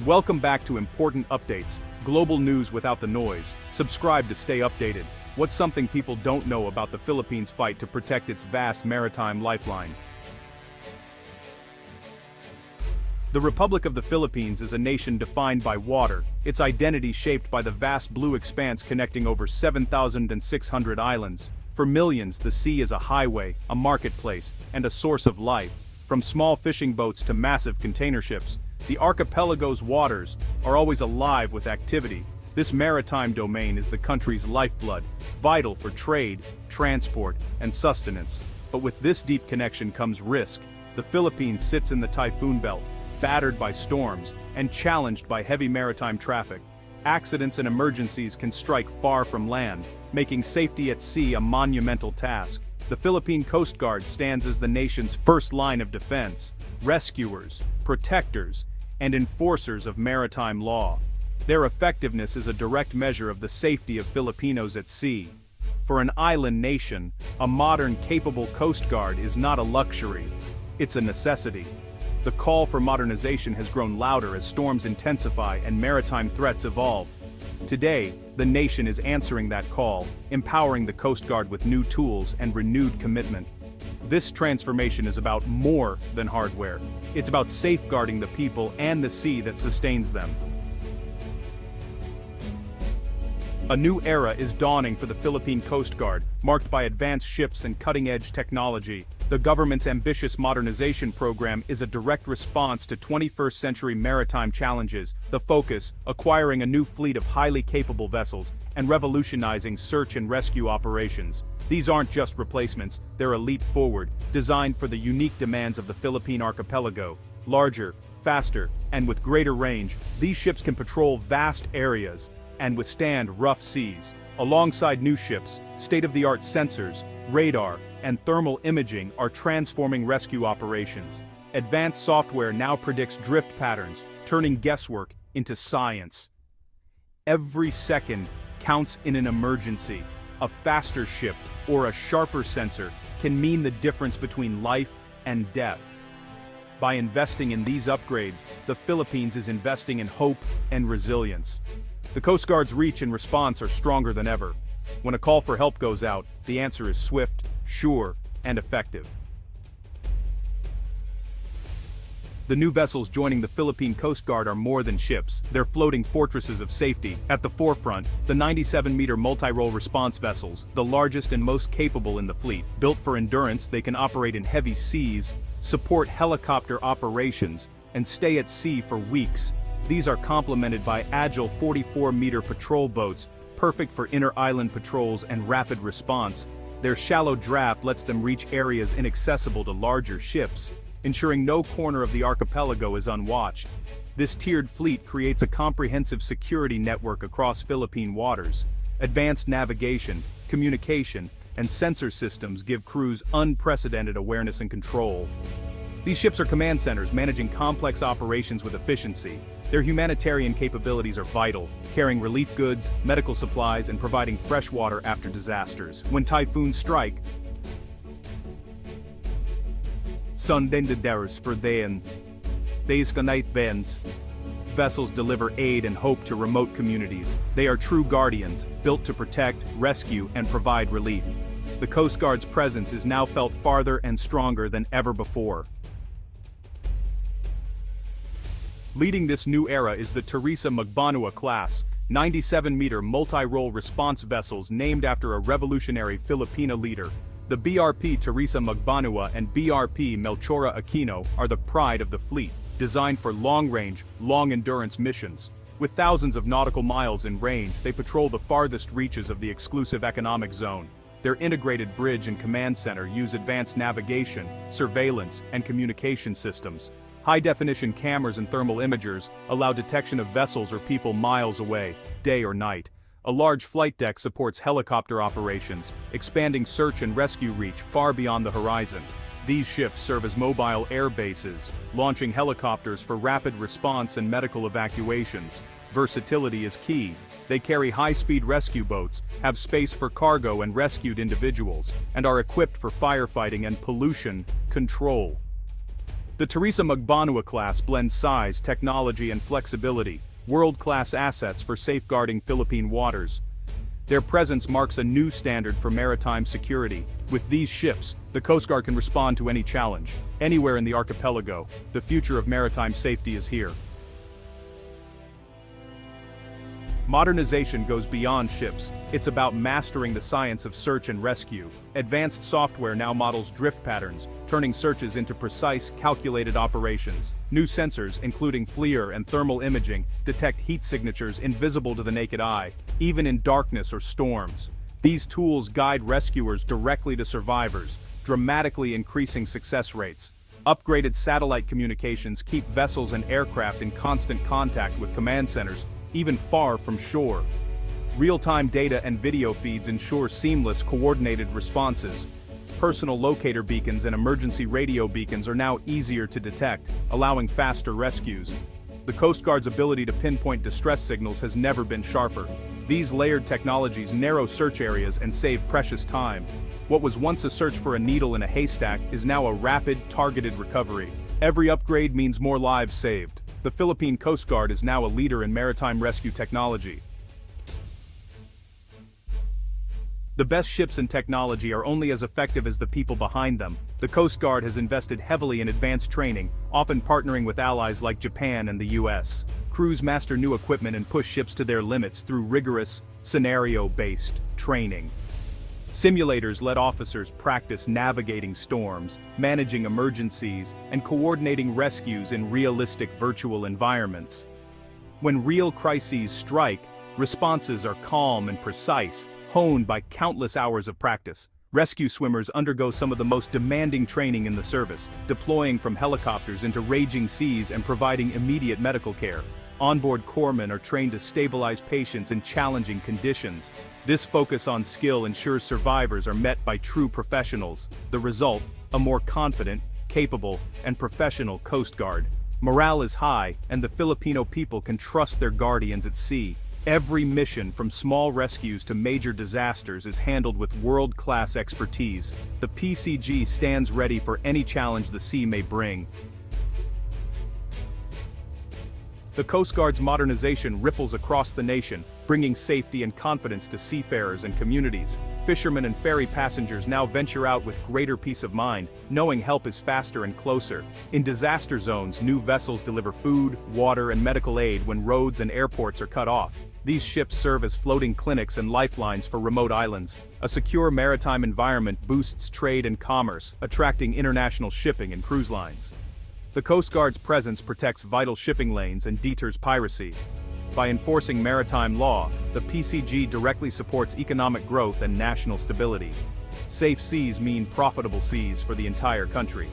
Welcome back to Important Updates, global news without the noise. Subscribe to stay updated. What's something people don't know about the Philippines' fight to protect its vast maritime lifeline? The Republic of the Philippines is a nation defined by water, its identity shaped by the vast blue expanse connecting over 7,600 islands. For millions, the sea is a highway, a marketplace, and a source of life. From small fishing boats to massive container ships, the archipelago's waters are always alive with activity. This maritime domain is the country's lifeblood, vital for trade, transport, and sustenance. But with this deep connection comes risk. The Philippines sits in the typhoon belt, battered by storms, and challenged by heavy maritime traffic. Accidents and emergencies can strike far from land, making safety at sea a monumental task. The Philippine Coast Guard stands as the nation's first line of defense, rescuers, protectors, and enforcers of maritime law. Their effectiveness is a direct measure of the safety of Filipinos at sea. For an island nation, a modern, capable Coast Guard is not a luxury, it's a necessity. The call for modernization has grown louder as storms intensify and maritime threats evolve. Today, the nation is answering that call, empowering the Coast Guard with new tools and renewed commitment. This transformation is about more than hardware. It's about safeguarding the people and the sea that sustains them. A new era is dawning for the Philippine Coast Guard, marked by advanced ships and cutting-edge technology. The government's ambitious modernization program is a direct response to 21st-century maritime challenges, the focus, acquiring a new fleet of highly capable vessels, and revolutionizing search and rescue operations. These aren't just replacements, they're a leap forward, designed for the unique demands of the Philippine archipelago. Larger, faster, and with greater range, these ships can patrol vast areas and withstand rough seas. Alongside new ships, state-of-the-art sensors, radar, and thermal imaging are transforming rescue operations. Advanced software now predicts drift patterns, turning guesswork into science. Every second counts in an emergency. A faster ship or a sharper sensor can mean the difference between life and death. By investing in these upgrades, the Philippines is investing in hope and resilience. The Coast Guard's reach and response are stronger than ever. When a call for help goes out, the answer is swift, sure, and effective. The new vessels joining the Philippine Coast Guard are more than ships. They're floating fortresses of safety. At the forefront, the 97-meter multi-role response vessels, the largest and most capable in the fleet. Built for endurance, they can operate in heavy seas, support helicopter operations, and stay at sea for weeks. These are complemented by agile 44-meter patrol boats, perfect for inter-island patrols and rapid response. Their shallow draft lets them reach areas inaccessible to larger ships, ensuring no corner of the archipelago is unwatched. This tiered fleet creates a comprehensive security network across Philippine waters. Advanced navigation, communication, and sensor systems give crews unprecedented awareness and control. These ships are command centers managing complex operations with efficiency. Their humanitarian capabilities are vital, carrying relief goods, medical supplies, and providing fresh water after disasters. When typhoons strike, vessels deliver aid and hope to remote communities. They are true guardians, built to protect, rescue, and provide relief. The Coast Guard's presence is now felt farther and stronger than ever before. Leading this new era is the Teresa Magbanua class, 97-meter multi-role response vessels named after a revolutionary Filipina leader. The BRP Teresa Magbanua and BRP Melchora Aquino are the pride of the fleet, designed for long-range, long-endurance missions. With thousands of nautical miles in range, they patrol the farthest reaches of the exclusive economic zone. Their integrated bridge and command center use advanced navigation, surveillance, and communication systems. High-definition cameras and thermal imagers allow detection of vessels or people miles away, day or night. A large flight deck supports helicopter operations, expanding search and rescue reach far beyond the horizon. These ships serve as mobile air bases, launching helicopters for rapid response and medical evacuations. Versatility is key. They carry high-speed rescue boats, have space for cargo and rescued individuals, and are equipped for firefighting and pollution control. The Teresa Magbanua class blends size, technology, and flexibility, world-class assets for safeguarding Philippine waters. Their presence marks a new standard for maritime security. With these ships, the Coast Guard can respond to any challenge, anywhere in the archipelago. The future of maritime safety is here. Modernization goes beyond ships. It's about mastering the science of search and rescue. Advanced software now models drift patterns, turning searches into precise, calculated operations. New sensors, including FLIR and thermal imaging, detect heat signatures invisible to the naked eye, even in darkness or storms. These tools guide rescuers directly to survivors, dramatically increasing success rates. Upgraded satellite communications keep vessels and aircraft in constant contact with command centers, even far from shore. Real-time data and video feeds ensure seamless, coordinated responses. Personal locator beacons and emergency radio beacons are now easier to detect, allowing faster rescues. The Coast Guard's ability to pinpoint distress signals has never been sharper. These layered technologies narrow search areas and save precious time. What was once a search for a needle in a haystack is now a rapid, targeted recovery. Every upgrade means more lives saved. The Philippine Coast Guard is now a leader in maritime rescue technology. The best ships and technology are only as effective as the people behind them. The Coast Guard has invested heavily in advanced training, often partnering with allies like Japan and the US. Crews master new equipment and push ships to their limits through rigorous, scenario-based training. Simulators let officers practice navigating storms, managing emergencies, and coordinating rescues in realistic virtual environments. When real crises strike, responses are calm and precise, honed by countless hours of practice. Rescue swimmers undergo some of the most demanding training in the service, deploying from helicopters into raging seas and providing immediate medical care. Onboard corpsmen are trained to stabilize patients in challenging conditions. This focus on skill ensures survivors are met by true professionals. The result, a more confident, capable, and professional Coast Guard. Morale is high, and the Filipino people can trust their guardians at sea. Every mission, from small rescues to major disasters, is handled with world-class expertise. The PCG stands ready for any challenge the sea may bring. The Coast Guard's modernization ripples across the nation, bringing safety and confidence to seafarers and communities. Fishermen and ferry passengers now venture out with greater peace of mind, knowing help is faster and closer. In disaster zones, new vessels deliver food, water, and medical aid when roads and airports are cut off. These ships serve as floating clinics and lifelines for remote islands. A secure maritime environment boosts trade and commerce, attracting international shipping and cruise lines. The Coast Guard's presence protects vital shipping lanes and deters piracy. By enforcing maritime law, the PCG directly supports economic growth and national stability. Safe seas mean profitable seas for the entire country.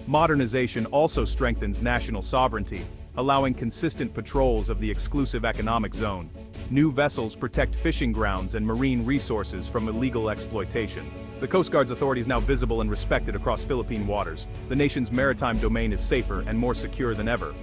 Modernization also strengthens national sovereignty, allowing consistent patrols of the exclusive economic zone. New vessels protect fishing grounds and marine resources from illegal exploitation. The Coast Guard's authority is now visible and respected across Philippine waters. The nation's maritime domain is safer and more secure than ever.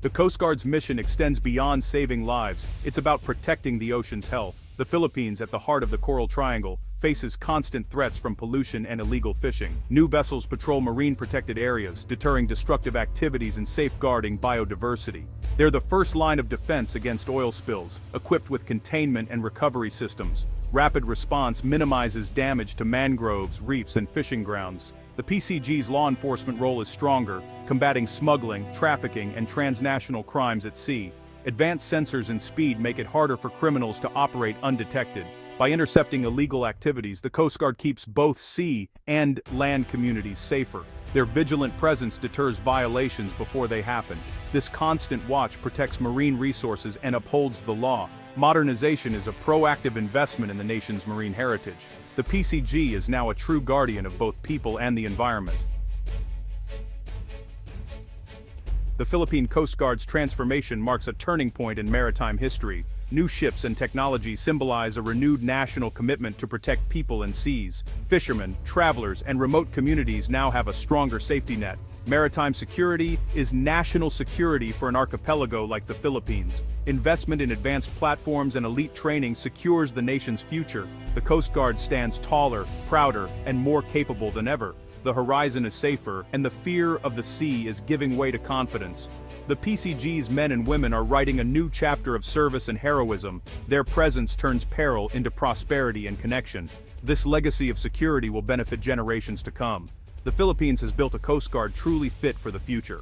The Coast Guard's mission extends beyond saving lives. It's about protecting the ocean's health. The Philippines, at the heart of the Coral Triangle, faces constant threats from pollution and illegal fishing. New vessels patrol marine-protected areas, deterring destructive activities and safeguarding biodiversity. They're the first line of defense against oil spills, equipped with containment and recovery systems. Rapid response minimizes damage to mangroves, reefs, and fishing grounds. The PCG's law enforcement role is stronger, combating smuggling, trafficking, and transnational crimes at sea. Advanced sensors and speed make it harder for criminals to operate undetected. By intercepting illegal activities, the Coast Guard keeps both sea and land communities safer. Their vigilant presence deters violations before they happen. This constant watch protects marine resources and upholds the law. Modernization is a proactive investment in the nation's marine heritage. The PCG is now a true guardian of both people and the environment. The Philippine Coast Guard's transformation marks a turning point in maritime history. New ships and technology symbolize a renewed national commitment to protect people and seas. Fishermen, travelers, and remote communities now have a stronger safety net. Maritime security is national security for an archipelago like the Philippines. Investment in advanced platforms and elite training secures the nation's future. The Coast Guard stands taller, prouder, and more capable than ever. the horizon is safer, and the fear of the sea is giving way to confidence. The PCG's men and women are writing a new chapter of service and heroism. Their presence turns peril into prosperity and connection. This legacy of security will benefit generations to come. The Philippines has built a Coast Guard truly fit for the future.